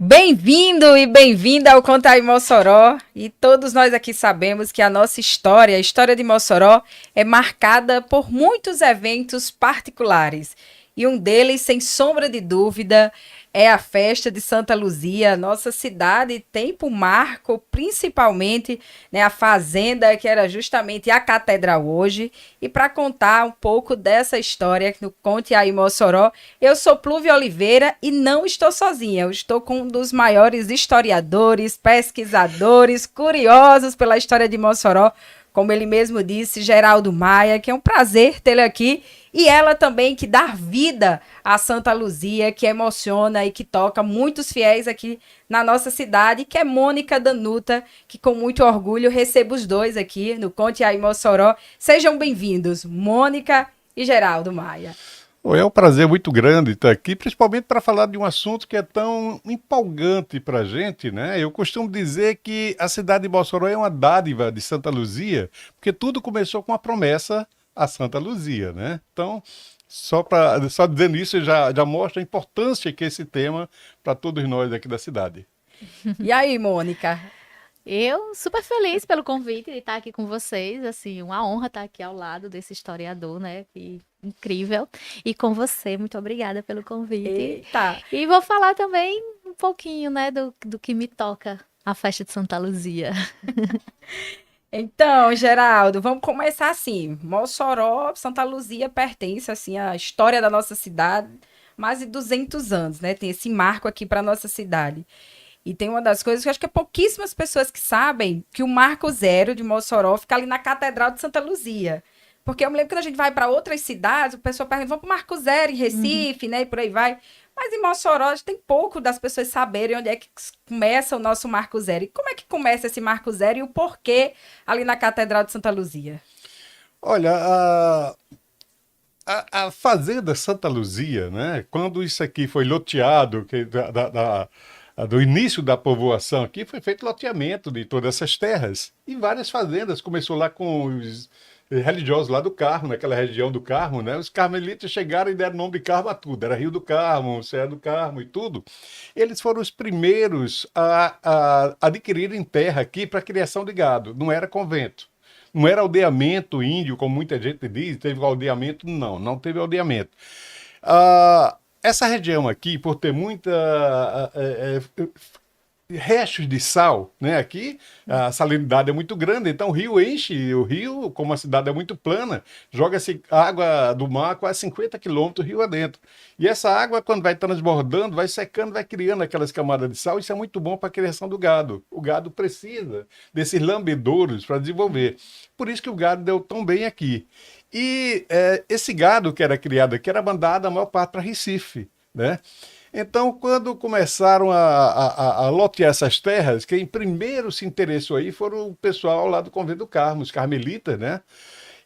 Bem-vindo e bem-vinda ao Contar em Mossoró. E todos nós aqui sabemos que a nossa história, a história de Mossoró, é marcada por muitos eventos particulares. E um deles, sem sombra de dúvida, é a festa de Santa Luzia. Nossa cidade tem por marco, principalmente, né, a fazenda, que era justamente a catedral hoje. E para contar um pouco dessa história no Conte aí Mossoró, eu sou Plúvia Oliveira e não estou sozinha. Eu estou com um dos maiores historiadores, pesquisadores, curiosos pela história de Mossoró, como ele mesmo disse, Geraldo Maia, que é um prazer tê-lo aqui. E ela também que dá vida a Santa Luzia, que emociona e que toca muitos fiéis aqui na nossa cidade, que é Mônica Danuta, que com muito orgulho recebo os dois aqui no Conte aí Mossoró. Sejam bem-vindos, Mônica e Geraldo Maia. É um prazer muito grande estar aqui, principalmente para falar de um assunto que é tão empolgante para a gente, né? Eu costumo dizer que a cidade de Mossoró é uma dádiva de Santa Luzia, porque tudo começou com a promessa a Santa Luzia, né? Então, só dizendo isso já mostra a importância que é esse tema para todos nós aqui da cidade. E aí, Mônica? Eu super feliz pelo convite de estar aqui com vocês, assim, uma honra estar aqui ao lado desse historiador, né? Que incrível. E com você, muito obrigada pelo convite. Eita! E vou falar também um pouquinho, né, do que me toca a festa de Santa Luzia. Então, Geraldo, vamos começar assim. Mossoró, Santa Luzia pertence assim à história da nossa cidade, mais de 200 anos, né? Tem esse marco aqui para nossa cidade. E tem uma das coisas que eu acho que é pouquíssimas pessoas que sabem que o Marco Zero de Mossoró fica ali na Catedral de Santa Luzia. Porque eu me lembro que quando a gente vai para outras cidades, o pessoal pergunta, vamos para o Marco Zero em Recife, né? E por aí vai. Mas em Mossoró tem pouco das pessoas saberem onde é que começa o nosso Marco Zero. E como é que começa esse Marco Zero e o porquê ali na Catedral de Santa Luzia? Olha, a Fazenda Santa Luzia, né? Quando isso aqui foi loteado, do início da povoação aqui, foi feito loteamento de todas essas terras. E várias fazendas. Começou lá com os religiosos lá do Carmo, naquela região do Carmo, né? Os carmelitas chegaram e deram nome de Carmo a tudo. Era Rio do Carmo, Serra do Carmo e tudo. Eles foram os primeiros a adquirirem terra aqui para criação de gado. Não era convento. Não era aldeamento índio, como muita gente diz, teve aldeamento. Não, não teve aldeamento. Essa região aqui, por ter muita restos de sal, né? Aqui a salinidade é muito grande, então o rio enche, o rio, como a cidade é muito plana, joga-se água do mar quase 50 quilômetros rio adentro. E essa água, quando vai transbordando, vai secando, vai criando aquelas camadas de sal, isso é muito bom para a criação do gado. O gado precisa desses lambedouros para desenvolver. Por isso que o gado deu tão bem aqui. E esse gado que era criado aqui era mandado a maior parte para Recife, né? Então, quando começaram a lotear essas terras, quem primeiro se interessou aí foram o pessoal lá do Convento do Carmo, os carmelitas, né?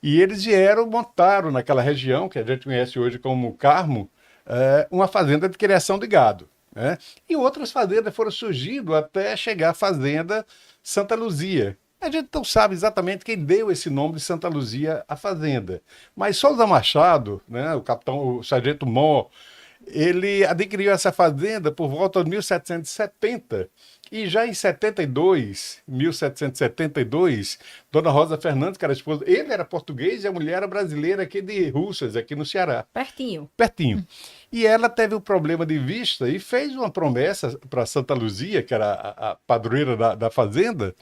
E eles vieram, montaram naquela região, que a gente conhece hoje como Carmo, uma fazenda de criação de gado, né? E outras fazendas foram surgindo até chegar à fazenda Santa Luzia. A gente não sabe exatamente quem deu esse nome de Santa Luzia à fazenda, mas Souza Machado, né, o sargento Mó, ele adquiriu essa fazenda por volta de 1770 e já em 1772, Dona Rosa Fernandes, que era a esposa, ele era português e a mulher era brasileira aqui de Russas, aqui no Ceará. Pertinho. Pertinho. E ela teve um problema de vista e fez uma promessa para Santa Luzia, que era a padroeira da fazenda,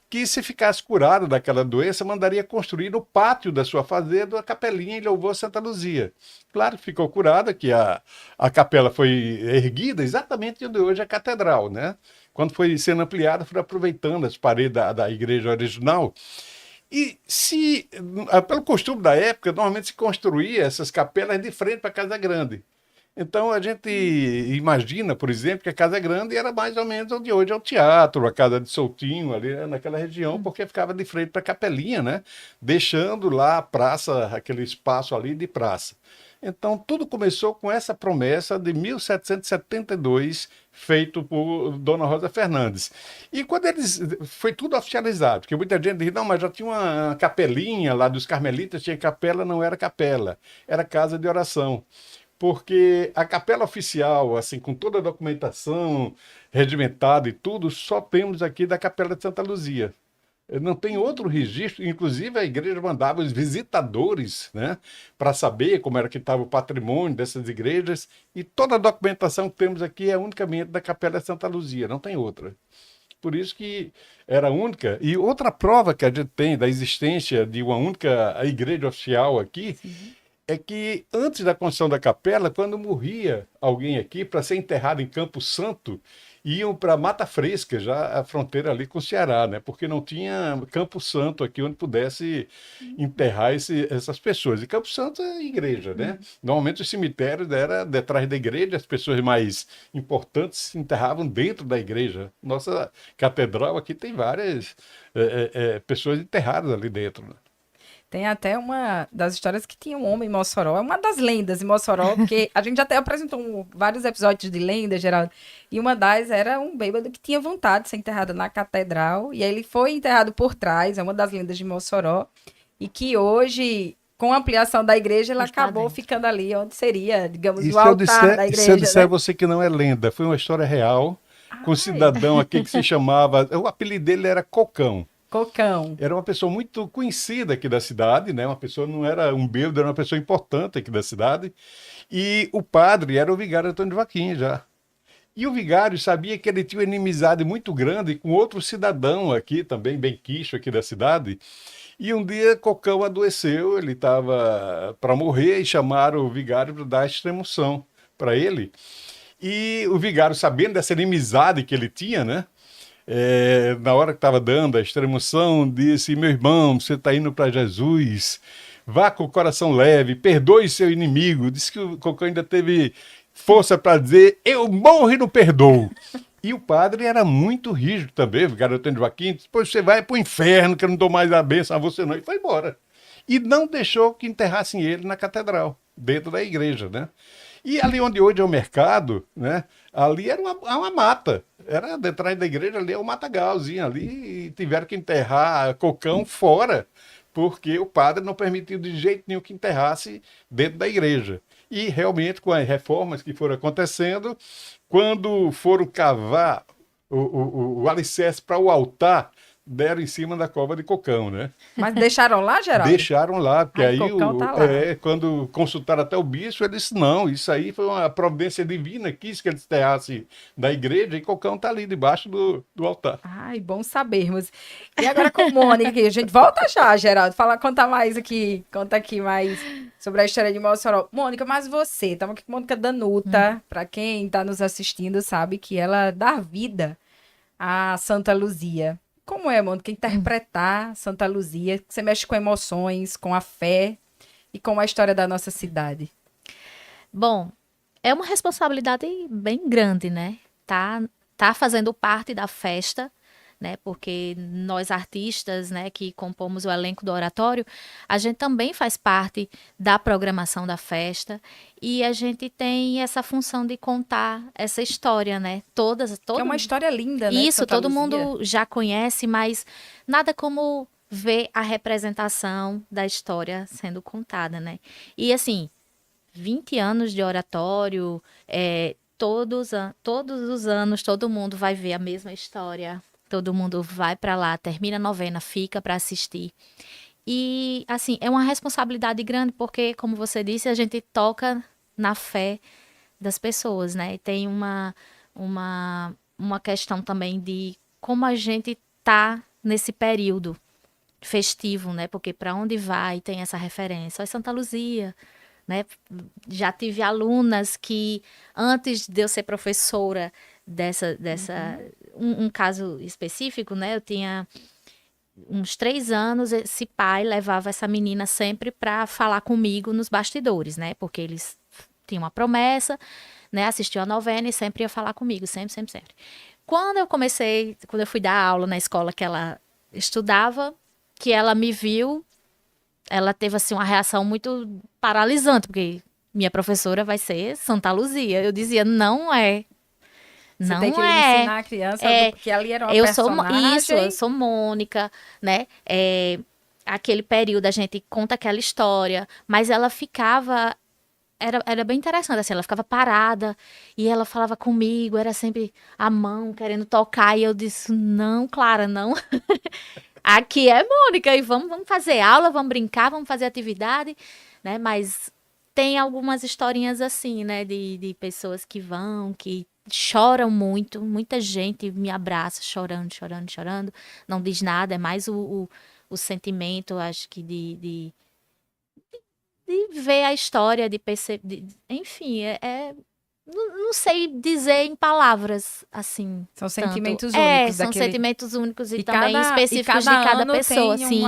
que se ficasse curado daquela doença, mandaria construir no pátio da sua fazenda uma capelinha em louvor a Santa Luzia. Claro que ficou curada, que a capela foi erguida exatamente onde hoje é a catedral, né? Quando foi sendo ampliada, foi aproveitando as paredes da igreja original. E pelo costume da época, normalmente se construía essas capelas de frente para a Casa Grande. Então a gente imagina, por exemplo, que a Casa Grande era mais ou menos onde hoje é o teatro, a Casa de Soutinho, ali naquela região, porque ficava de frente para a Capelinha, né? Deixando lá a praça, aquele espaço ali de praça. Então tudo começou com essa promessa de 1772, feito por Dona Rosa Fernandes. E quando foi tudo oficializado, porque muita gente diz, não, mas já tinha uma capelinha lá dos carmelitas, tinha capela, não era capela, era casa de oração. porque a capela oficial, assim, com toda a documentação regimentada e tudo, só temos aqui da Capela de Santa Luzia. Não tem outro registro, inclusive a igreja mandava os visitadores, né, para saber como era que estava o patrimônio dessas igrejas, e toda a documentação que temos aqui é unicamente da Capela de Santa Luzia, não tem outra. Por isso que era única. E outra prova que a gente tem da existência de uma única igreja oficial aqui é que antes da construção da capela, quando morria alguém aqui para ser enterrado em Campo Santo, iam para Mata Fresca, já a fronteira ali com o Ceará, né? Porque não tinha Campo Santo aqui onde pudesse enterrar essas pessoas. E Campo Santo é igreja, né? Normalmente os cemitérios era detrás da igreja, as pessoas mais importantes se enterravam dentro da igreja. Nossa catedral aqui tem várias pessoas enterradas ali dentro, né? Tem até uma das histórias que tinha um homem em Mossoró, é uma das lendas em Mossoró, porque a gente já até apresentou vários episódios de lenda, Geraldo, e uma das era um bêbado que tinha vontade de ser enterrado na catedral, e aí ele foi enterrado por trás, é uma das lendas de Mossoró, e que hoje, com a ampliação da igreja, ele Está acabou dentro. ficando ali, onde seria, digamos, E o altar da se eu igreja, disser a né? você que não é lenda, foi uma história real, com um Ai, cidadão aqui que se chamava, o apelido dele era Cocão. Cocão. Era uma pessoa muito conhecida aqui da cidade, né? Uma pessoa, não era um bêbado, era uma pessoa importante aqui da cidade. E o padre era o vigário Antônio Joaquim já. E o vigário sabia que ele tinha uma inimizade muito grande com outro cidadão aqui também, bem quicho aqui da cidade. E um dia Cocão adoeceu, ele estava para morrer e chamaram o vigário para dar a extrema-unção para ele. E o vigário, sabendo dessa inimizade que ele tinha, né? Na hora que estava dando a extrema-unção, disse: meu irmão, você está indo para Jesus, vá com o coração leve, perdoe seu inimigo. Disse que o Cocão ainda teve força para dizer: eu morro e não perdoo. E o padre era muito rígido também, o garoto Antônio Joaquim, disse: pois você vai para o inferno, que eu não dou mais a bênção a você não. E foi embora. E não deixou que enterrassem ele na catedral, dentro da igreja, né? E ali onde hoje é o mercado, né? Ali era uma mata. Era detrás da igreja, ali é um matagalzinho ali, e tiveram que enterrar Cocão fora, porque o padre não permitiu de jeito nenhum que enterrasse dentro da igreja. E realmente, com as reformas que foram acontecendo, quando foram cavar o alicerce para o altar, deram em cima da cova de Cocão, né? Mas deixaram lá, Geraldo? Deixaram lá, porque Ai, aí Cocão tá lá. quando consultaram até o bispo, ele disse: não, isso aí foi uma providência divina, quis que ele enterrasse da igreja, e Cocão está ali debaixo do altar. Ai, bom sabermos. E agora com Mônica, que a gente volta já, Geraldo. Conta mais aqui, conta aqui mais sobre a história de Mossoró. Mônica, mas você, estamos aqui com Mônica Danuta, para quem está nos assistindo sabe que ela dá vida a Santa Luzia. Como é, Mônica, interpretar Santa Luzia? Você mexe com emoções, com a fé e com a história da nossa cidade. Bom, é uma responsabilidade bem grande, né? Tá fazendo parte da festa, né? Porque nós artistas, né, que compomos o elenco do oratório, a gente também faz parte da programação da festa e a gente tem essa função de contar essa história, né? Que é uma história linda, né? Isso, Santa todo Luzia. mundo já conhece, mas nada como ver a representação da história sendo contada, né? E assim, 20 anos de oratório, todos os anos todo mundo vai ver a mesma história, todo mundo vai para lá, termina a novena, fica para assistir. E assim, é uma responsabilidade grande porque, como você disse, a gente toca na fé das pessoas, né? E tem uma questão também de como a gente tá nesse período festivo, né? Porque para onde vai tem essa referência. Olha, Santa Luzia, né? Já tive alunas que, antes de eu ser professora um caso específico, né? Eu tinha uns 3 anos, esse pai levava essa menina sempre para falar comigo nos bastidores, né? Porque eles tinham uma promessa, né? Assistiu a novena e sempre ia falar comigo, sempre, sempre, sempre. Quando eu fui dar aula na escola que ela estudava, que ela me viu, ela teve assim uma reação muito paralisante, porque minha professora vai ser Santa Luzia. Eu dizia: não é. Você Não tem que é. ensinar a criança porque ali era uma Eu personagem. sou Mônica, né? Aquele período a gente conta aquela história, mas ela ficava era bem interessante, assim, ela ficava parada e ela falava comigo, era sempre a mão querendo tocar, e eu disse, não, Clara, não. Aqui é Mônica, e vamos fazer aula, vamos brincar, vamos fazer atividade, né? Mas tem algumas historinhas assim, né? De pessoas que vão, que choram muito, muita gente me abraça chorando, chorando, chorando, não diz nada, é mais o sentimento, acho que de ver a história, de perceber, enfim, não sei dizer em palavras assim. São tanto. sentimentos únicos. São daquele... sentimentos únicos e, E também cada, específicos e cada de cada ano pessoa, tem sim.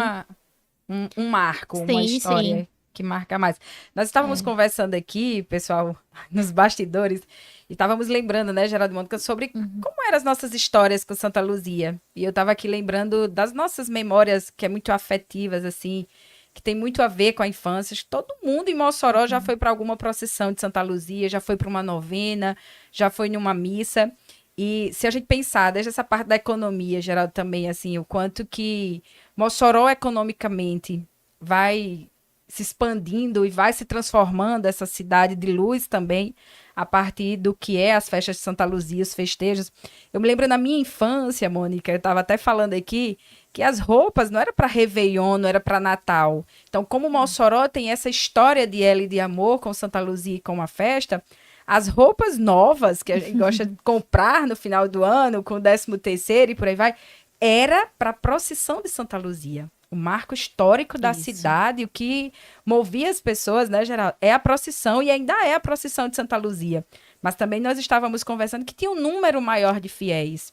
um marco, uma Sim, história sim. que marca mais. Nós estávamos conversando aqui, pessoal, nos bastidores, e estávamos lembrando, né, Geraldo Mônica, sobre como eram as nossas histórias com Santa Luzia. E eu estava aqui lembrando das nossas memórias, que é muito afetivas, assim, que tem muito a ver com a infância. Acho que todo mundo em Mossoró já foi para alguma procissão de Santa Luzia, já foi para uma novena, já foi numa missa. E se a gente pensar, desde essa parte da economia, Geraldo, também, assim, o quanto que Mossoró economicamente vai se expandindo e vai se transformando essa cidade de luz também, a partir do que é as festas de Santa Luzia, os festejos. Eu me lembro na minha infância, Mônica, eu estava até falando aqui, que as roupas não era para Réveillon, não era para Natal. Então, como Mossoró tem essa história de ela e de amor com Santa Luzia e com a festa, as roupas novas que a gente gosta de comprar no final do ano, com o 13º e por aí vai, era para a procissão de Santa Luzia. O marco histórico da cidade, o que movia as pessoas, né, Geraldo? É a procissão, e ainda é a procissão de Santa Luzia. Mas também nós estávamos conversando que tinha um número maior de fiéis.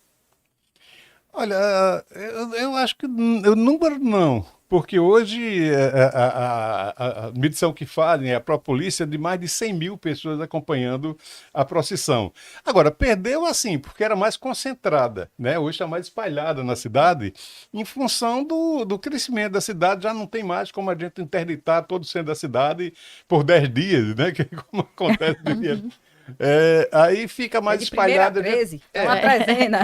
Olha, eu acho que o número não, porque hoje a medição que fazem, a própria polícia, é de mais de 100 mil pessoas acompanhando a procissão. Agora, perdeu assim, porque era mais concentrada, né? Hoje está mais espalhada na cidade, em função do crescimento da cidade, já não tem mais como a gente interditar todo o centro da cidade por 10 dias, né? Que é como acontece no dia. Aí fica mais espalhada. 13, é uma trezena.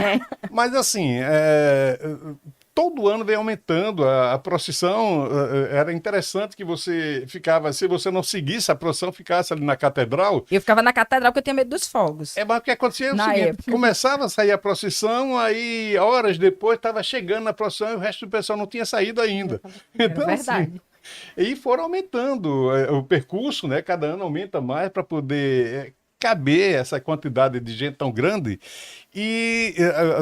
Mas assim, todo ano vem aumentando a procissão. Era interessante que você ficava, se você não seguisse a procissão, ficasse ali na catedral. Eu ficava na catedral porque eu tinha medo dos fogos. Mas o que acontecia é o Na seguinte: época. começava a sair a procissão, aí horas depois estava chegando na procissão e o resto do pessoal não tinha saído ainda. Então, verdade. assim, e foram aumentando o percurso, né? Cada ano aumenta mais para poder caber essa quantidade de gente tão grande. E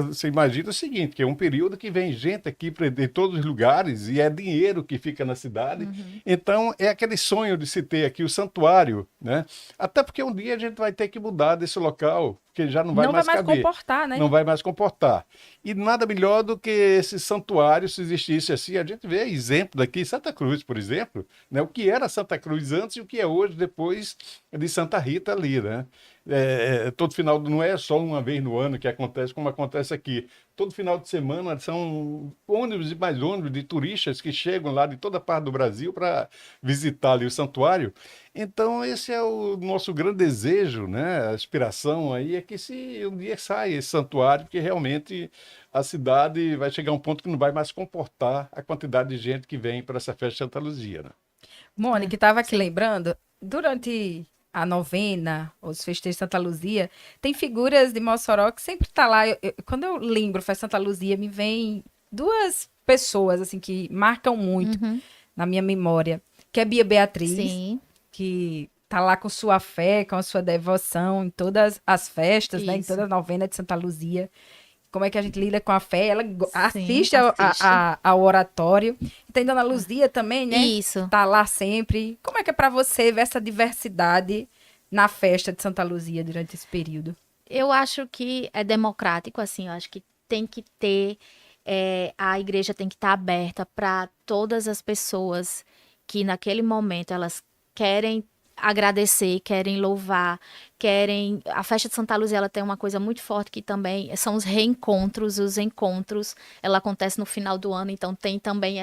você imagina o seguinte, que é um período que vem gente aqui de todos os lugares e é dinheiro que fica na cidade. Então, é aquele sonho de se ter aqui o santuário, né? Até porque um dia a gente vai ter que mudar desse local, porque já não vai mais caber. Comportar, né? Não vai mais comportar. E nada melhor do que esse santuário, se existisse assim. A gente vê exemplo daqui em Santa Cruz, por exemplo, né? O que era Santa Cruz antes e o que é hoje, depois de Santa Rita ali, né? Todo final, não é só uma vez no ano que acontece, como acontece aqui. Todo final de semana são ônibus e mais ônibus de turistas que chegam lá de toda parte do Brasil para visitar ali o santuário. Então, esse é o nosso grande desejo, né? A aspiração aí é que um dia saia esse santuário, porque realmente a cidade vai chegar a um ponto que não vai mais comportar a quantidade de gente que vem para essa festa de Santa Luzia, né? Mônica, estava aqui lembrando, durante a novena, os festejos de Santa Luzia, tem figuras de Mossoró que sempre tá lá. Quando eu lembro Festa Santa Luzia, me vem duas pessoas assim que marcam muito na minha memória, que é Bia Beatriz, Sim. que tá lá com sua fé, com a sua devoção em todas as festas, né, em Isso. toda a novena de Santa Luzia. Como é que a gente lida com a fé? Ela Sim, assiste ao oratório. E tem Dona Luzia também, né? Isso. Tá lá sempre. Como é que é para você ver essa diversidade na festa de Santa Luzia durante esse período? Eu acho que é democrático, assim, eu acho que tem que ter, a igreja tem que estar aberta para todas as pessoas que naquele momento elas querem agradecer, querem louvar, querem... A festa de Santa Luzia, ela tem uma coisa muito forte que também são os reencontros, ela acontece no final do ano, então tem também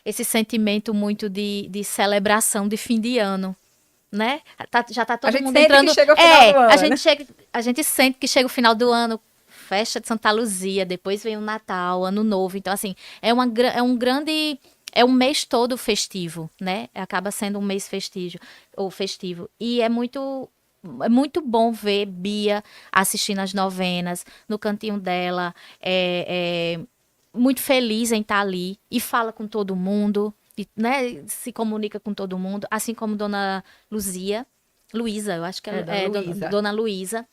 esse sentimento muito de celebração de fim de ano, né? Já tá todo mundo entrando... Que chega o final do ano, a gente sente que chega o final do ano, festa de Santa Luzia, depois vem o Natal, Ano Novo, então assim, é um grande é um mês todo festivo, né? Acaba sendo um mês festivo. E é muito bom ver Bia assistindo as novenas, no cantinho dela, muito feliz em estar ali e fala com todo mundo, e, né, se comunica com todo mundo, assim como Dona Luísa, eu acho que Dona Luísa,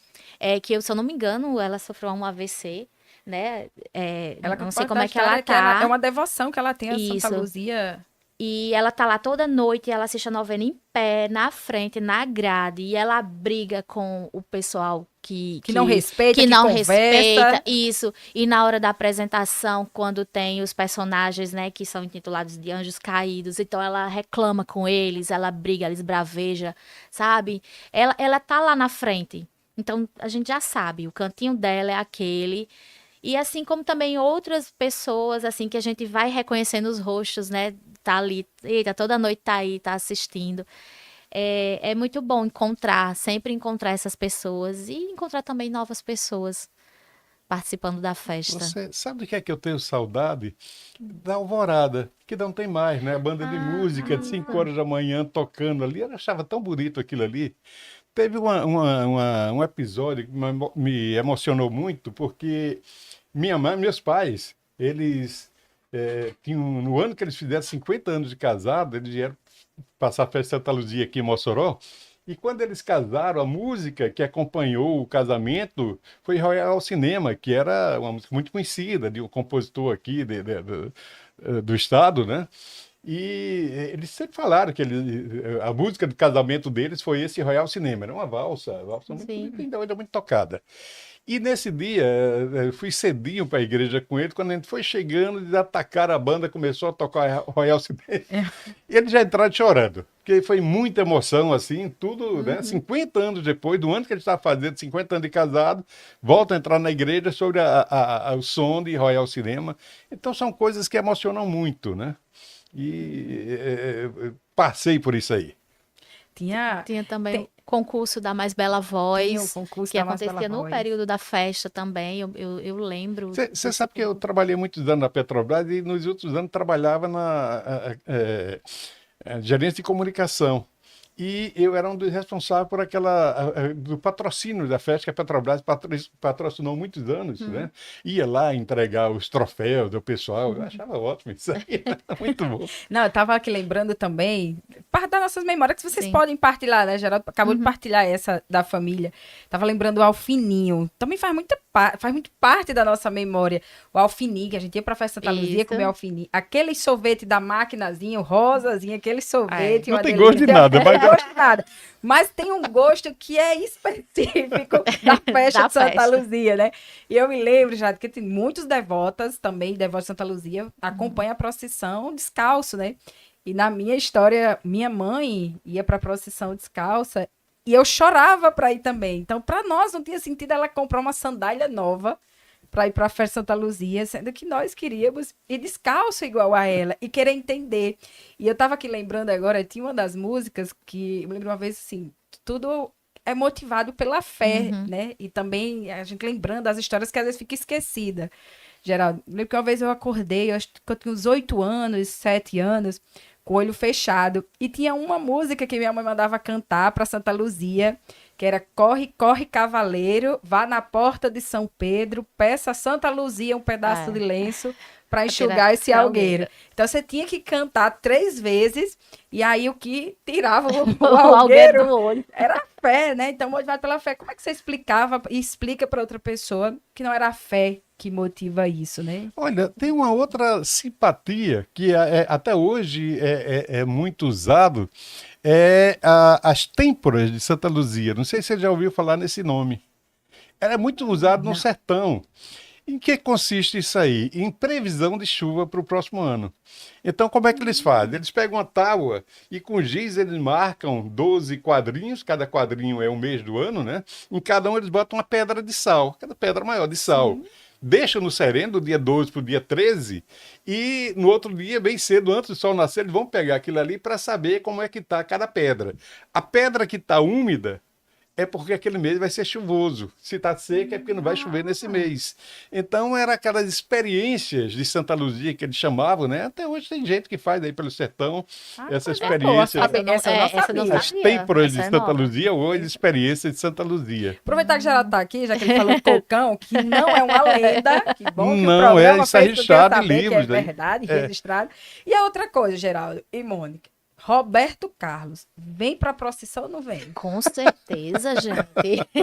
que eu, se eu não me engano, ela sofreu um AVC, né? Ela não sei como é que ela tá. É uma devoção que ela tem a Isso. Santa Luzia. E ela tá lá toda noite, ela assiste a novena em pé, na frente, na grade, e ela briga com o pessoal que não respeita, que não conversa. respeita, isso. E na hora da apresentação, quando tem os personagens, né, que são intitulados de anjos caídos, então ela reclama com eles, ela briga, ela esbraveja, sabe? Ela tá lá na frente. Então a gente já sabe, o cantinho dela é aquele. E assim como também outras pessoas, assim, que a gente vai reconhecendo os rostos, né? Tá ali, eita, toda noite tá aí, tá assistindo. É muito bom sempre encontrar essas pessoas e encontrar também novas pessoas participando da festa. Você sabe do que é que eu tenho saudade? Da Alvorada, que não tem mais, né? A banda de música de 5 horas da manhã tocando ali. Eu achava tão bonito aquilo ali. Teve um episódio que me emocionou muito, porque meus pais, eles tinham, no ano que eles fizeram 50 anos de casado, eles vieram passar a festa de Santa Luzia aqui em Mossoró. E quando eles casaram, a música que acompanhou o casamento foi Royal Cinema, que era uma música muito conhecida de um compositor aqui do estado, né? E eles sempre falaram que a música do casamento deles foi esse Royal Cinema. Era uma valsa muito linda, ainda muito tocada. E nesse dia, eu fui cedinho para a igreja com ele. Quando a gente foi chegando, eles atacaram a banda, começou a tocar Royal Cinema. E eles já entraram chorando, porque foi muita emoção, assim, tudo, né? 50 anos depois, do ano que eles estavam fazendo, 50 anos de casado, voltam a entrar na igreja sobre o som de Royal Cinema. Então são coisas que emocionam muito, né? E passei por isso aí. Tinha também o concurso da Mais Bela Voz, que acontecia no período da festa também, eu lembro. Você sabe que eu trabalhei muitos anos na Petrobras e nos outros anos trabalhava na gerência de comunicação. E eu era um dos responsáveis por do patrocínio da festa, que a Petrobras patrocinou muitos anos, né? Ia lá entregar os troféus do pessoal, eu achava ótimo isso aí, muito bom. Não, eu estava aqui lembrando também, parte das nossas memórias, que vocês podem partilhar, né? Geraldo acabou de partilhar essa da família. Estava lembrando o Alfininho, também faz muito parte da nossa memória. O Alfininho, que a gente ia pra festa Santa Luzia comer Alfininho. Aquele sorvete da maquinazinha, o rosazinho, aquele sorvete. Não tem gosto de nada, mas... Mas tem um gosto que é específico da festa de Santa Luzia, né? E eu me lembro já que tem muitos devotas também, devotos de Santa Luzia, acompanham a procissão descalço, né? E na minha história, minha mãe ia para a procissão descalça e eu chorava para ir também. Então, para nós não tinha sentido ela comprar uma sandália nova para ir para a festa Santa Luzia, sendo que nós queríamos ir descalço igual a ela e querer entender. E eu estava aqui lembrando agora, tinha uma das músicas que, eu me lembro uma vez assim, tudo é motivado pela fé, né? E também a gente lembrando as histórias que às vezes fica esquecida. Geraldo, eu lembro que uma vez eu acordei, eu acho que eu tinha uns 8 anos, 7 anos, com o olho fechado, e tinha uma música que minha mãe mandava cantar para Santa Luzia, que era Corre, corre, cavaleiro, vá na porta de São Pedro, peça a Santa Luzia um pedaço de lenço para enxugar esse algueiro. Então você tinha que cantar 3 vezes, e aí o que tirava o algueiro do olho era a fé, né? Então, motivado pela fé. Como é que você explicava e explica para outra pessoa que não era a fé que motiva isso, né? Olha, tem uma outra simpatia que até hoje é muito usado, as têmporas de Santa Luzia. Não sei se você já ouviu falar nesse nome. Ela é muito usado no sertão. Em que consiste isso aí? Em previsão de chuva para o próximo ano. Então, como é que eles fazem? Eles pegam uma tábua e com giz eles marcam 12 quadrinhos, cada quadrinho é um mês do ano, né? Em cada um eles botam uma pedra de sal, cada pedra maior de sal. Deixam no sereno do dia 12 para o dia 13 e no outro dia, bem cedo, antes do sol nascer, eles vão pegar aquilo ali para saber como é que está cada pedra. A pedra que está úmida é porque aquele mês vai ser chuvoso. Se está seco, é porque não vai chover nesse mês. Então, era aquelas experiências de Santa Luzia que eles chamavam, né? Até hoje tem gente que faz aí pelo sertão essa experiência. Essa eu não essa eu não sabia. As sabia. têmporas de Essa é Santa nova. Luzia ou as experiências de Santa Luzia. Aproveitar que Geraldo está aqui, já que ele falou cocão, que não é uma lenda, que bom que Não, o programa isso é fez com que eu registrado em saber que livros, é né? verdade, É. registrado. E a outra coisa, Geraldo e Mônica, Roberto Carlos, vem pra procissão ou não vem? Com certeza, gente.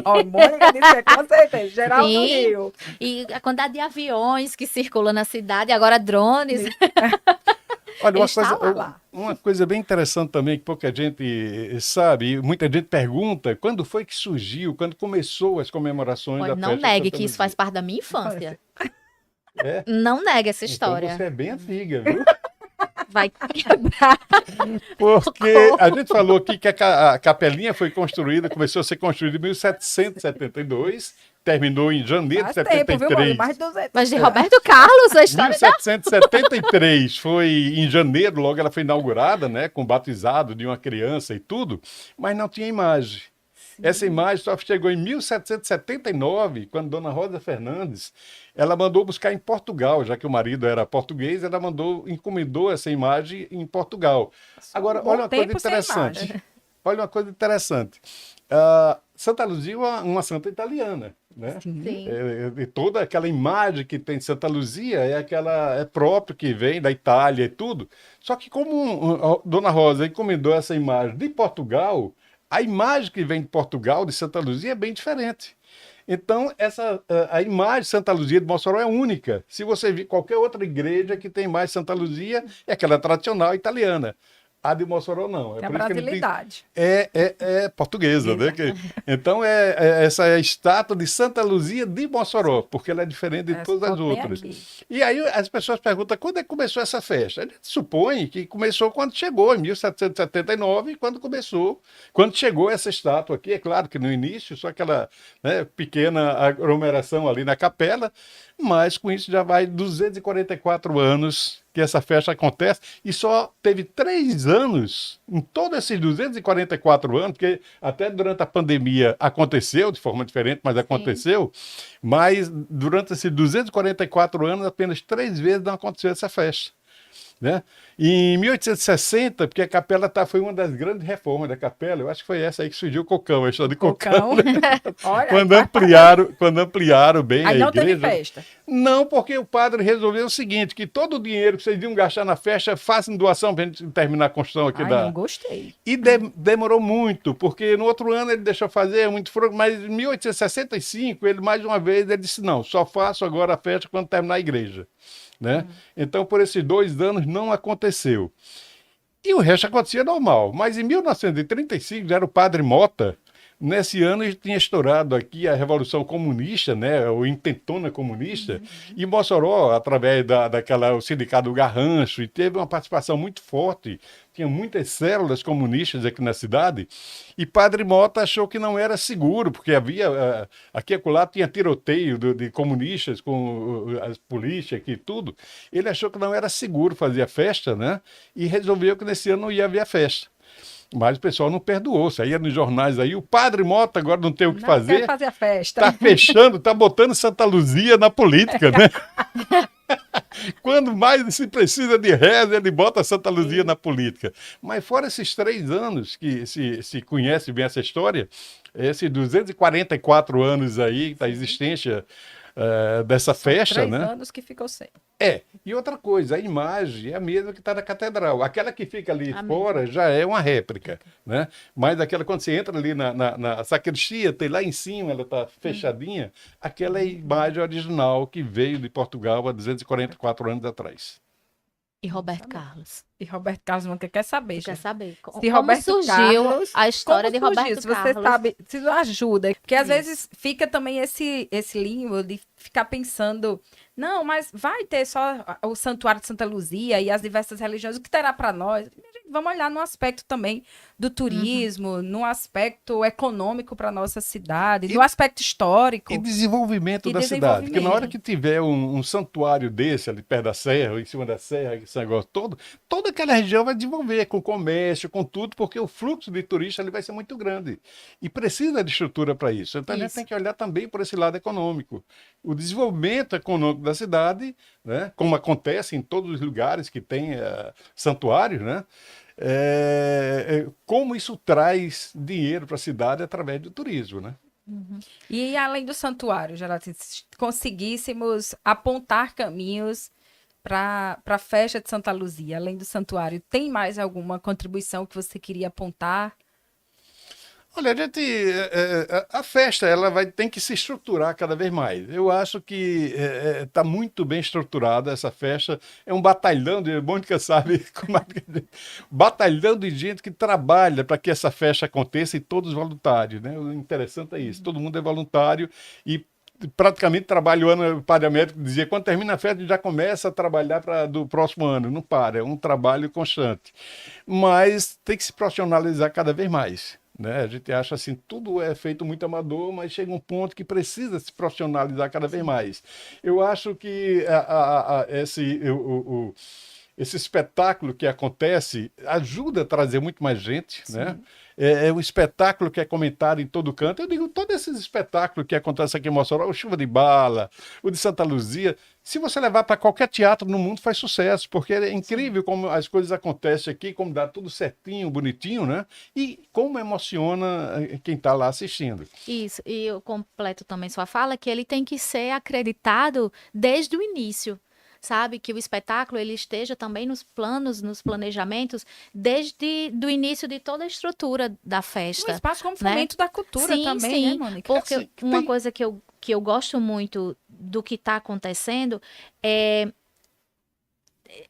Ó, Mônica disse que é com certeza, Geraldo Sim. Rio. E a quantidade de aviões que circulam na cidade, agora drones. Olha, Ele está lá. uma coisa bem interessante também, que pouca gente sabe, e muita gente pergunta, quando foi que surgiu, quando começou as comemorações Olha, da não festa de negue Santa que isso faz Luzia? parte da minha infância. É? Não negue essa Então história. você é bem antiga, viu? Vai quebrar. Porque a gente falou aqui que a capelinha foi construída, começou a ser construída em 1772, terminou em janeiro de Faz tempo, viu, Mônica? 73. Mais de 200. Mas de Roberto Carlos, a história da... 1773 foi em janeiro, logo ela foi inaugurada, né, com o batizado de uma criança e tudo, mas não tinha imagem. Essa imagem só chegou em 1779, quando Dona Rosa Fernandes, ela mandou buscar em Portugal, já que o marido era português, ela encomendou essa imagem em Portugal. Agora, Bom olha uma coisa tempo sem interessante. imagem. Olha uma coisa interessante. Santa Luzia é uma santa italiana, né? Sim. E toda aquela imagem que tem de Santa Luzia é próprio que vem da Itália e tudo. Só que como Dona Rosa encomendou essa imagem de Portugal, a imagem que vem de Portugal, de Santa Luzia, é bem diferente. Então, a imagem de Santa Luzia de Mossoró é única. Se você vir qualquer outra igreja que tem mais Santa Luzia, é aquela tradicional italiana. A de Mossoró não. Tem a por isso que ele tem- brasilidade. é portuguesa, né? Então, essa é a estátua de Santa Luzia de Mossoró, porque ela é diferente de Essa todas só as tem outras. aqui. E aí as pessoas perguntam quando é que começou essa festa. A gente supõe que começou quando chegou, em 1779, quando chegou essa estátua aqui. É claro que no início, só aquela, né, pequena aglomeração ali na capela, mas com isso já vai 244 anos que essa festa acontece, e só teve 3 anos, em todos esses 244 anos, porque até durante a pandemia aconteceu, de forma diferente, mas aconteceu, mas durante esses 244 anos, apenas 3 vezes não aconteceu essa festa. Né? E em 1860, porque a capela foi uma das grandes reformas da capela, eu acho que foi essa aí que surgiu o cocão, a história de cocão. Olha, Quando ampliaram bem aí a não teve igreja. festa. Não, porque o padre resolveu o seguinte, que todo o dinheiro que vocês iam gastar na festa, façam doação para a gente terminar a construção aqui Ai, não gostei. E demorou muito, porque no outro ano ele deixou fazer muito frango, mas em 1865, ele mais uma vez ele disse, não, só faço agora a festa quando terminar a igreja. Né? Então, por esses 2 anos não aconteceu. E o resto acontecia normal. Mas em 1935, já era o padre Mota. Nesse ano ele tinha estourado aqui a Revolução Comunista, né, ou intentona comunista, e Mossoró, através o sindicato do Garrancho, e teve uma participação muito forte, tinha muitas células comunistas aqui na cidade, e Padre Mota achou que não era seguro, porque havia, aqui e acolá tinha tiroteio de comunistas com as polícias aqui e tudo, ele achou que não era seguro fazer a festa, né, e resolveu que nesse ano não ia haver a festa. Mas o pessoal não perdoou, saía nos jornais aí, o Padre Mota agora não tem o que Não fazer, quer fazer a festa. está fechando, está botando Santa Luzia na política, né? Quando mais se precisa de reza, ele bota Santa Luzia na política. Mas fora esses 3 anos que se conhece bem essa história, esses 244 anos aí da existência dessa festa, 3 né? anos que ficou sem. E outra coisa, a imagem é a mesma que está na catedral. Aquela que fica ali A fora já é uma réplica, né? Mas aquela, quando você entra ali na sacristia, tem lá em cima, ela está fechadinha, aquela é a imagem original que veio de Portugal há 244 anos atrás. E Roberto Carlos. E Roberto Carlos nunca quer saber. Quer gente. saber Se como Roberto surgiu Carlos- a história de Como surgiu? Roberto Se você Carlos? sabe, preciso ajuda. Porque às vezes fica também esse limbo de ficar pensando, não, mas vai ter só o Santuário de Santa Luzia e as diversas religiões, o que terá para nós? Minha gente, vamos olhar no aspecto também do turismo, no aspecto econômico para nossa cidade, no aspecto histórico. E desenvolvimento da cidade. Porque na hora que tiver um santuário desse ali perto da serra, ou em cima da serra, esse negócio todo, toda aquela região vai desenvolver com comércio, com tudo, porque o fluxo de turistas ali vai ser muito grande. E precisa de estrutura para isso. Então a gente tem que olhar também por esse lado econômico. O desenvolvimento econômico da cidade, né, como acontece em todos os lugares que tem santuários, né? Como isso traz dinheiro para a cidade através do turismo, né? E além do santuário, Geraldine, se conseguíssemos apontar caminhos para a festa de Santa Luzia, além do santuário, tem mais alguma contribuição que você queria apontar? Olha, a festa tem que se estruturar cada vez mais. Eu acho que está muito bem estruturada essa festa. É um batalhão de, Mônica sabe, batalhão de gente que trabalha para que essa festa aconteça e todos voluntários, né? O interessante é isso, todo mundo é voluntário e praticamente trabalha o ano, o padre Américo dizia, quando termina a festa já começa a trabalhar do próximo ano, não para, é um trabalho constante. Mas tem que se profissionalizar cada vez mais. Né? A gente acha assim, tudo é feito muito amador, mas chega um ponto que precisa se profissionalizar cada vez mais. Eu acho que esse espetáculo que acontece ajuda a trazer muito mais gente, né? É um espetáculo que é comentado em todo canto. Eu digo, todos esses espetáculos que acontecem aqui em Mossoró, o Chuva de Bala, o de Santa Luzia, se você levar para qualquer teatro no mundo faz sucesso, porque é incrível como as coisas acontecem aqui, como dá tudo certinho, bonitinho, né? E como emociona quem está lá assistindo. Isso, e eu completo também sua fala, que ele tem que ser acreditado desde o início. Sabe, que o espetáculo ele esteja também nos planos, nos planejamentos, desde do início de toda a estrutura da festa. Um espaço como fomento da cultura também, né, Mônica? Porque uma coisa que eu gosto muito do que está acontecendo é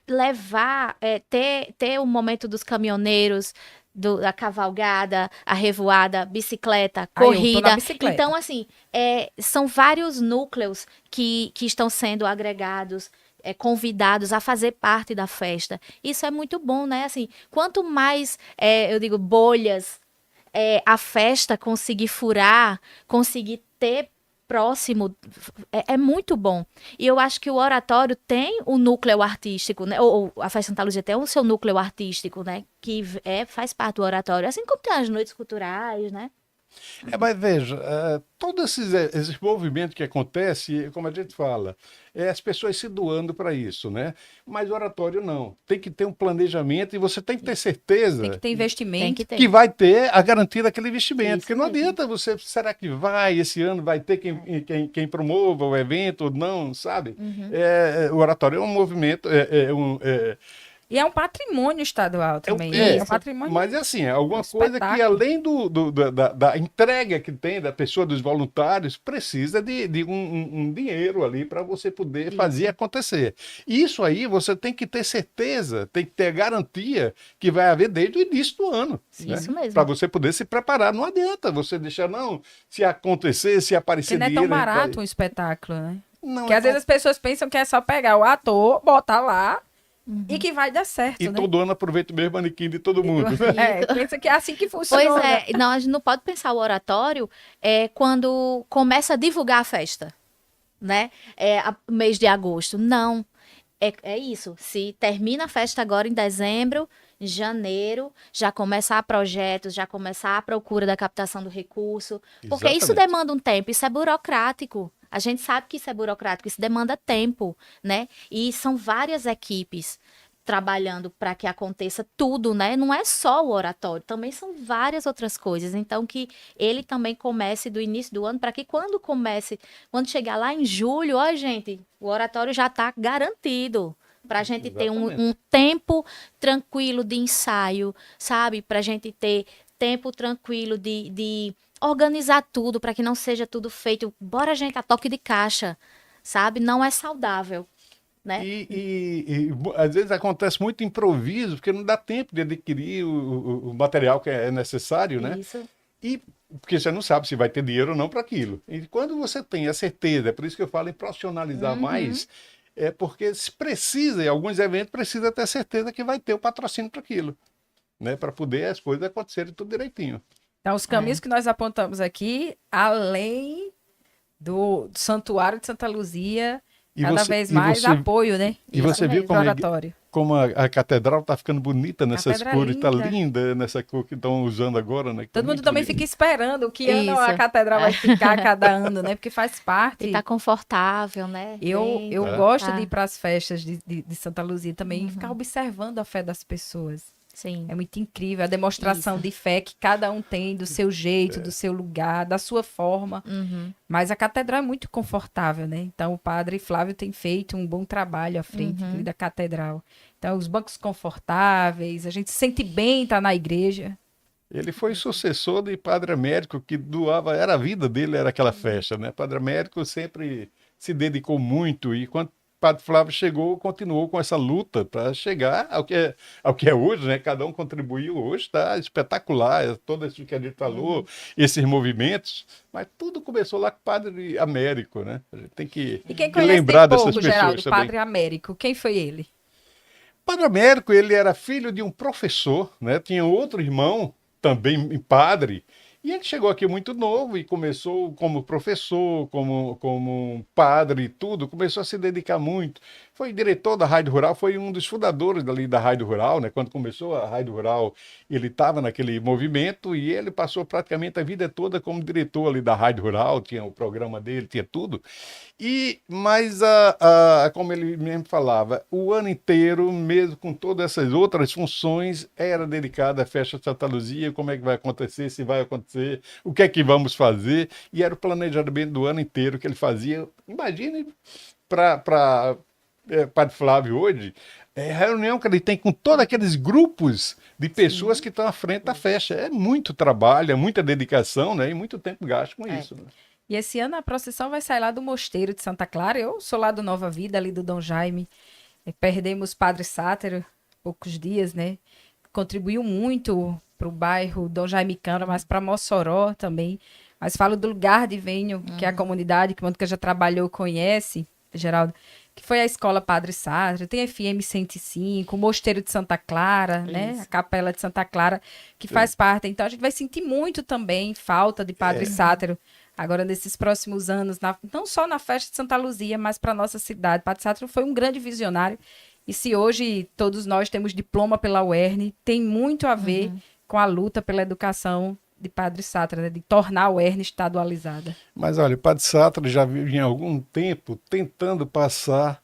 levar, ter o momento dos caminhoneiros, da cavalgada, a revoada, bicicleta, corrida. Eu tô na bicicleta. Então, assim, são vários núcleos que estão sendo agregados, convidados a fazer parte da festa. Isso é muito bom, né? Assim, quanto mais, eu digo, bolhas a festa conseguir furar, conseguir ter próximo, é muito bom. E eu acho que o oratório tem o núcleo artístico, né? Ou a Festa Santa Luzia tem o seu núcleo artístico, né? Que faz parte do oratório, assim como tem as noites culturais, né? Mas veja, todos esses movimentos que acontecem, como a gente fala, as pessoas se doando para isso, né? Mas o oratório não. Tem que ter um planejamento e você tem que ter certeza. Tem que ter investimento. Que vai ter a garantia daquele investimento. Isso porque não mesmo. adianta você, será que esse ano vai ter quem promova o evento ou não, sabe? O oratório é um movimento, E é um patrimônio estadual também. É um patrimônio. Mas assim, é alguma coisa que além da entrega que tem da pessoa, dos voluntários, precisa de um dinheiro ali para você poder fazer acontecer. Isso aí você tem que ter certeza, tem que ter garantia que vai haver desde o início do ano. Sim, isso mesmo. Para você poder se preparar. Não adianta você deixar, não, se acontecer, se aparecer Porque não é dinheiro. tão barato um espetáculo, né? Não, Porque às vezes as pessoas pensam que é só pegar o ator, botar lá e que vai dar certo, E né? todo ano aproveita o mesmo manequim de todo mundo. Pensa que é assim que funciona. Pois é, não, a gente não pode pensar o oratório quando começa a divulgar a festa, né? Mês de agosto. Não. É isso. Se termina a festa agora em dezembro, janeiro, já começa a projetos, já começa a procura da captação do recurso. Porque isso Exatamente. demanda um tempo, isso é burocrático. A gente sabe que isso é burocrático, isso demanda tempo, né? E são várias equipes trabalhando para que aconteça tudo, né? Não é só o oratório, também são várias outras coisas. Então, que ele também comece do início do ano, para que quando chegar lá em julho, ó, gente, o oratório já está garantido. Para a gente ter um tempo tranquilo de ensaio, sabe? Para a gente ter tempo tranquilo de organizar tudo, para que não seja tudo feito. Bora, gente, a toque de caixa, sabe? Não é saudável. Né? E às vezes acontece muito improviso, porque não dá tempo de adquirir o material que é necessário, né? Isso. E porque você não sabe se vai ter dinheiro ou não para aquilo. E quando você tem a certeza, é por isso que eu falo em profissionalizar mais, porque se precisa, em alguns eventos, precisa ter certeza que vai ter o patrocínio para aquilo. né, para poder as coisas acontecerem tudo direitinho. Então, os caminhos que nós apontamos aqui, além do Santuário de Santa Luzia, E cada você- vez e mais você- apoio, né? E você Isso viu mesmo. como, Oratório. como a catedral está ficando bonita nessas Catedral cores, está linda. linda nessa cor que estão usando agora, né? Que tá Todo mundo muito também bonita. fica esperando que ano a Isso. catedral vai ficar cada ano, né? Porque faz parte. E tá confortável, né? Eu Tá. gosto de Tá. ir para as festas de Santa Luzia também e ficar observando a fé das pessoas. Sim. É muito incrível a demonstração Isso. de fé que cada um tem do seu jeito, do seu lugar, da sua forma. Uhum. Mas a catedral é muito confortável, né? Então o padre Flávio tem feito um bom trabalho à frente ali da catedral. Então os bancos confortáveis, a gente se sente bem estar na igreja. Ele foi sucessor de Padre Américo, que doava, era a vida dele, era aquela festa, né? Padre Américo sempre se dedicou muito e quando Padre Flávio chegou, continuou com essa luta para chegar ao que é hoje, né? Cada um contribuiu hoje, está espetacular, todo isso que a gente falou, esses movimentos, mas tudo começou lá com o Padre Américo, né? A gente tem que E quem que conhece lembrar tem dessas pouco, pessoas Geraldo, também. Padre Américo, quem foi ele? Padre Américo, ele era filho de um professor, né? Tinha outro irmão, também padre, e ele chegou aqui muito novo e começou como professor, como padre e tudo, começou a se dedicar muito. Foi diretor da Rádio Rural, foi um dos fundadores ali da Rádio Rural, né? Quando começou a Rádio Rural, ele estava naquele movimento e ele passou praticamente a vida toda como diretor ali da Rádio Rural, tinha o programa dele, tinha tudo. Mas como ele mesmo falava, o ano inteiro, mesmo com todas essas outras funções, era dedicado à festa de Santa Luzia, como é que vai acontecer, se vai acontecer, o que é que vamos fazer, e era o planejamento do ano inteiro que ele fazia. Imagine para Padre Flávio hoje, a reunião que ele tem com todos aqueles grupos de pessoas que estão à frente da festa. É muito trabalho, é muita dedicação, né? E muito tempo gasto com isso. Né? E esse ano a procissão vai sair lá do Mosteiro de Santa Clara. Eu sou lá do Nova Vida, ali do Dom Jaime. Perdemos Padre Sátero, poucos dias, né? Contribuiu muito para o bairro Dom Jaime Câmara, mas para Mossoró também. Mas falo do lugar de Venho, que é a comunidade que o Mônica já trabalhou, conhece, Geraldo, que foi a Escola Padre Sátero, tem a FM 105, o Mosteiro de Santa Clara, né? A Capela de Santa Clara, que faz parte. Então a gente vai sentir muito também falta de Padre Sátero agora nesses próximos anos, não só na festa de Santa Luzia, mas para nossa cidade. Padre Sátero foi um grande visionário. E se hoje todos nós temos diploma pela UERN, tem muito a ver com a luta pela educação de Padre Sátero, né? De tornar a UERN estadualizada. Mas olha, o Padre Sátero já vinha há algum tempo tentando passar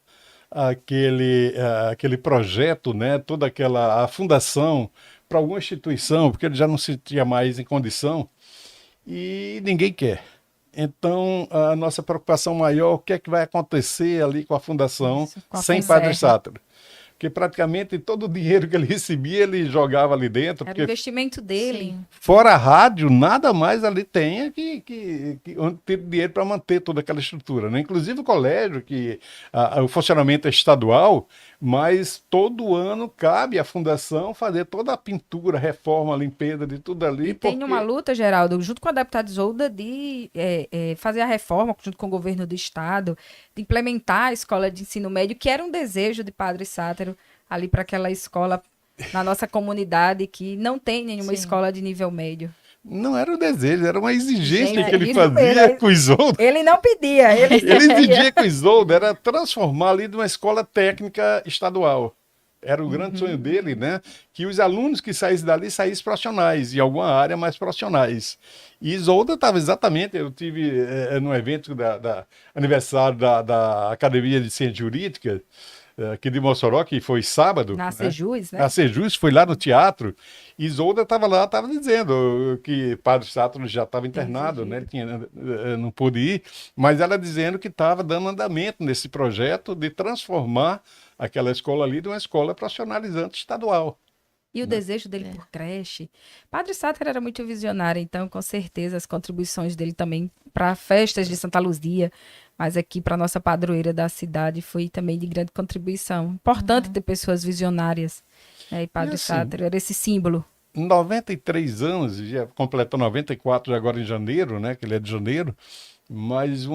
aquele projeto, né, toda a fundação para alguma instituição, porque ele já não se sentia mais em condição e ninguém quer. Então, a nossa preocupação maior, o que é que vai acontecer ali com a fundação Com a sem FUNSERN. Padre Sátero? Porque praticamente todo o dinheiro que ele recebia, ele jogava ali dentro. Era o Porque investimento dele. Sim. fora a rádio, nada mais ali tem onde ter dinheiro para manter toda aquela estrutura. Né? Inclusive o colégio, que o funcionamento é estadual, mas todo ano cabe à fundação fazer toda a pintura, reforma, limpeza de tudo ali. E tem uma luta, Geraldo, junto com a deputada Isolda, de fazer a reforma, junto com o governo do estado, de implementar a escola de ensino médio, que era um desejo de Padre Sátero ali para aquela escola na nossa comunidade, que não tem nenhuma Sim. escola de nível médio. Não era um desejo, era uma exigência Gente, que ele isso fazia mesmo. com o Isolda. Ele não pedia, ele Ele exigia com o Isolda, era transformar ali numa escola técnica estadual. Era o grande sonho dele, né? Que os alunos que saíssem dali saíssem profissionais, em alguma área mais profissionais. E Isolda estava exatamente, eu tive no evento da aniversário da Academia de Ciências Jurídicas, aqui de Mossoró, que foi sábado. na Sejus, né? A Sejus foi lá no teatro, e Isolda estava lá, estava dizendo que Padre Sátero já estava internado, né? Ele não pôde ir, mas ela dizendo que estava dando andamento nesse projeto de transformar aquela escola ali de uma escola profissionalizante estadual. E o desejo dele por creche. Padre Sátero era muito visionário, então, com certeza, as contribuições dele também para festas de Santa Luzia, mas aqui para nossa padroeira da cidade foi também de grande contribuição. Importante ter pessoas visionárias. Né? E Padre assim, Sátero era esse símbolo. 93 anos, já completou 94 agora em janeiro, né? Que ele é de janeiro. mas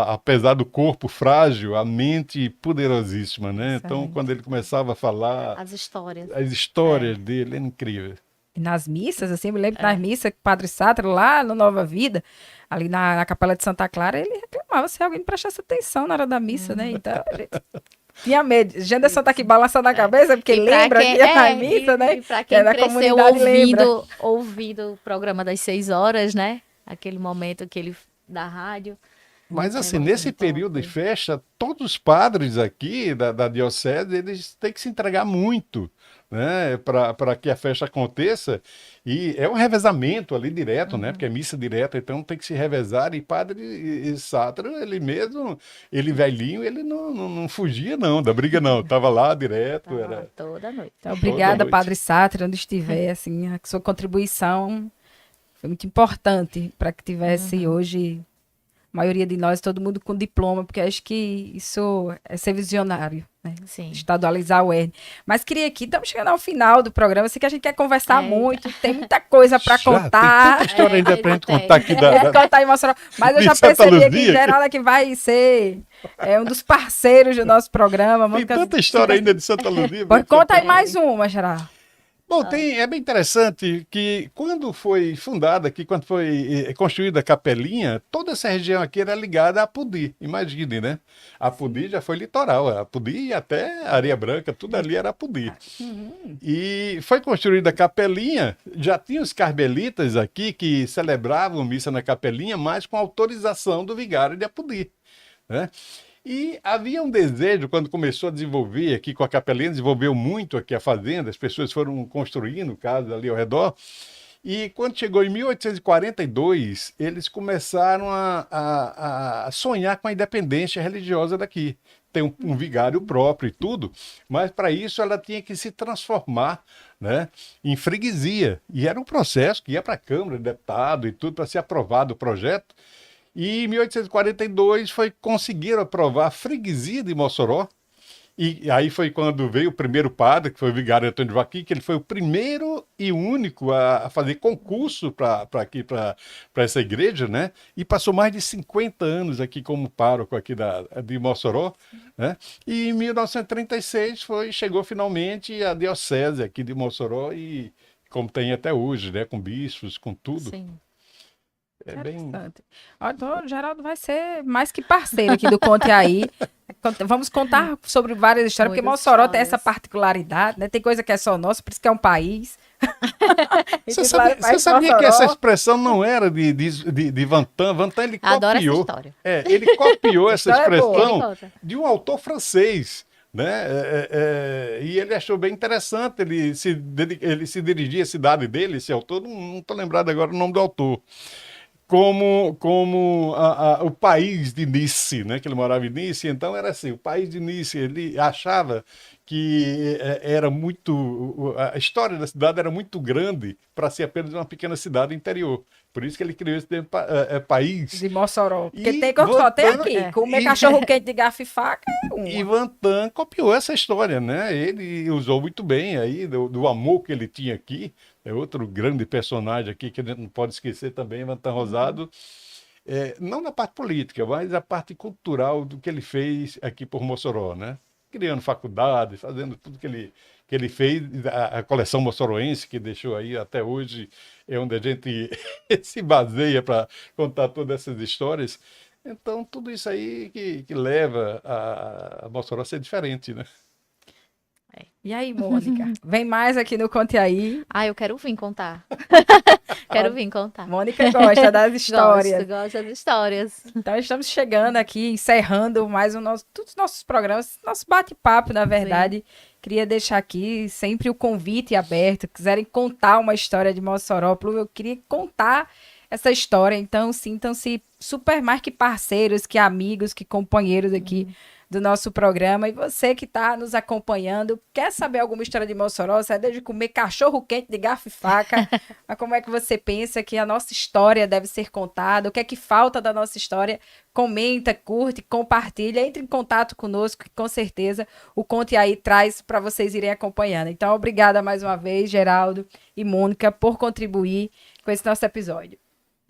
apesar do corpo frágil, a mente poderosíssima, né? Então, Excelente. quando ele começava a falar, As histórias. as histórias dele, é incrível. E nas missas, assim, eu me lembro nas missas que o Padre Sátiro, lá no Nova Vida, ali na Capela de Santa Clara, ele reclamava se alguém prestasse atenção na hora da missa, né? Então, ele tinha medo. Janderson tá aqui balançando a cabeça, porque E pra lembra quem- que ia na missa, né? E pra Que é quem da cresceu comunidade lembra. ouvindo o programa das 6 horas, né? Aquele momento que ele da rádio. Mas assim, É nesse muito período de top. festa, todos os padres aqui da diocese, eles têm que se entregar muito, né, para que a festa aconteça. E é um revezamento ali direto, né, porque é missa direta, então tem que se revezar. E padre Sátiro, ele mesmo, ele velhinho, ele não fugia não, da briga não, tava lá direto, Tava lá era toda noite. Então, toda obrigada, noite. Padre Sátiro, onde estiver, assim, a sua contribuição foi muito importante para que tivesse hoje a maioria de nós, todo mundo com diploma, porque acho que isso é ser visionário, né? Sim. Estadualizar o ERN. Mas queria aqui, estamos chegando ao final do programa, sei que a gente quer conversar Eita. muito, tem muita coisa para Já, tem contar. tanta história ainda pra gente tem. contar aqui Quer contar em Mossoró, mas eu de já Santa percebi aqui, Luzia. Geralda, que vai ser um dos parceiros do nosso programa. Tem Mônica, tanta história ainda de Santa Luzia. Pois conta aí mais uma, Geralda. Bom, é bem interessante que quando foi fundada aqui, quando foi construída a capelinha, toda essa região aqui era ligada a Apodi, imagine, né? Apodi já foi litoral, Apodi e até Areia Branca, tudo ali era Apodi. E foi construída a capelinha, já tinha os carmelitas aqui que celebravam missa na capelinha, mas com autorização do vigário de Apodi, né? E havia um desejo, quando começou a desenvolver aqui com a capelinha, desenvolveu muito aqui a fazenda, as pessoas foram construindo casas ali ao redor, e quando chegou em 1842, eles começaram a sonhar com a independência religiosa daqui. Tem um vigário próprio e tudo, mas para isso ela tinha que se transformar, né, em freguesia. E era um processo que ia para a Câmara de Deputado e tudo para ser aprovado o projeto. E em 1842 conseguiram aprovar a freguesia de Mossoró. E aí foi quando veio o primeiro padre, que foi o vigário Antônio Joaquim, que ele foi o primeiro e único a fazer concurso para essa igreja, né? E passou mais de 50 anos aqui como pároco aqui de Mossoró, né? E em 1936 chegou finalmente a diocese aqui de Mossoró, e como tem até hoje, né? Com bispos, com tudo. Sim. É bem... Interessante. Ó, então, o Geraldo vai ser mais que parceiro aqui do Conte Aí. Vamos contar sobre várias histórias, porque Muitas Mossoró tem histórias. essa particularidade, né? Tem coisa que é só nossa, por isso que é um país. Você sabia que essa expressão não era de Vantan? Vantan, ele Adoro essa copiou. história. Ele copiou essa História é boa. Ele expressão conta. de um autor francês, né? E ele achou bem interessante. Ele se dirigia à cidade dele, esse autor, não estou lembrado agora o nome do autor, como o país de Nice, né? Que ele morava em Nice, então era assim, o país de Nice. Ele achava que era muito, a história da cidade era muito grande para ser apenas uma pequena cidade interior. Por isso que ele criou esse país. De Mossoró. Porque E tem só tem Vantan- aqui. Comer cachorro quente de garfo e faca é uma. E Vantan copiou essa história, né? Ele usou muito bem aí do amor que ele tinha aqui. É outro grande personagem aqui que a gente não pode esquecer também, Vantan Rosado. Não na parte política, mas a parte cultural do que ele fez aqui por Mossoró, né? Criando faculdade, fazendo tudo que ele fez, a coleção moçoroense que deixou aí até hoje, é onde a gente se baseia para contar todas essas histórias. Então, tudo isso aí que leva a Mossoró a ser diferente, né? E aí, Mônica? Vem mais aqui no Conte Aí. Ah, eu quero vir contar. Quero vir contar. Mônica gosta das histórias. Gosto das histórias. Então, estamos chegando aqui, encerrando mais todos os nossos programas, nosso bate-papo, na verdade. Queria deixar aqui sempre o convite aberto. Quiserem contar uma história de Mossoró, eu queria contar essa história. Então, sintam-se super mais que parceiros, que amigos, que companheiros aqui do nosso programa. E você que está nos acompanhando, quer saber alguma história de Mossoró? Você é desde comer cachorro quente de garfo e faca. Mas como é que você pensa que a nossa história deve ser contada? O que é que falta da nossa história? Comenta, curte, compartilha, entre em contato conosco, que com certeza o Conte Aí traz para vocês irem acompanhando. Então, obrigada mais uma vez, Geraldo e Mônica, por contribuir com esse nosso episódio.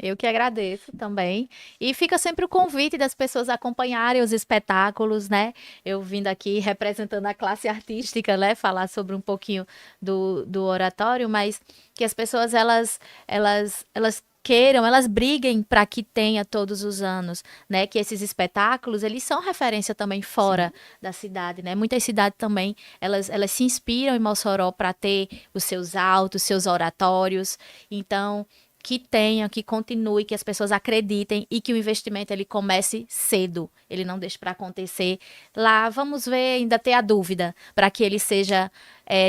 Eu que agradeço também. E fica sempre o convite das pessoas acompanharem os espetáculos, né? Eu vindo aqui representando a classe artística, né? Falar sobre um pouquinho do oratório, mas que as pessoas, elas queiram, elas briguem para que tenha todos os anos, né? Que esses espetáculos, eles são referência também fora da cidade, né? Muitas cidades também, elas se inspiram em Mossoró para ter os seus autos, seus oratórios. Então, que tenha, que continue, que as pessoas acreditem e que o investimento ele comece cedo. Ele não deixe para acontecer lá, vamos ver, ainda ter a dúvida, para que ele seja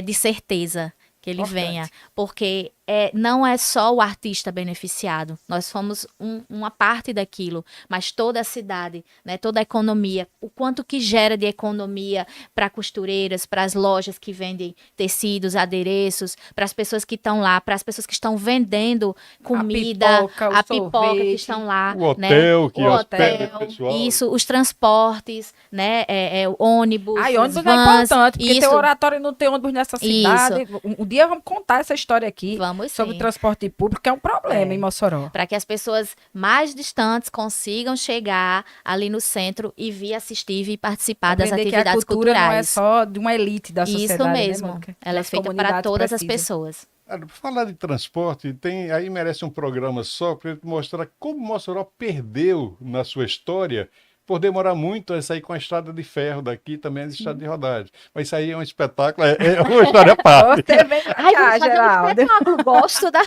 de certeza. Que ele venha, porque não é só o artista beneficiado, nós somos uma parte daquilo, mas toda a cidade, né, toda a economia, o quanto que gera de economia para costureiras, para as lojas que vendem tecidos, adereços, para as pessoas que estão lá, para as pessoas que estão vendendo comida, a pipoca que estão lá, o hotel, né, que hospeda o pessoal. Isso, os transportes, né, o ônibus, ônibus vans, é importante, porque isso, tem oratório e não tem ônibus nessa cidade. Um dia vamos contar essa história aqui. Vamos sobre sim. o transporte público, que é um problema em Mossoró. Para que as pessoas mais distantes consigam chegar ali no centro e vir assistir e participar das atividades que a cultura culturais. não é só de uma elite da sociedade. Isso mesmo. Né, ela é feita para todas as pessoas. Para falar de transporte, aí merece um programa só para mostrar como Mossoró perdeu na sua história por demorar muito a sair com a estrada de ferro daqui, também a estrada de rodagem. Mas isso aí é um espetáculo, é uma história à parte. Você vem pra cá, Geraldo. Gosto da...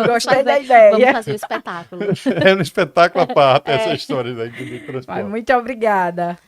Gostei da ideia. Vamos fazer o espetáculo. É um espetáculo à parte essa história aí de transporte. Muito obrigada.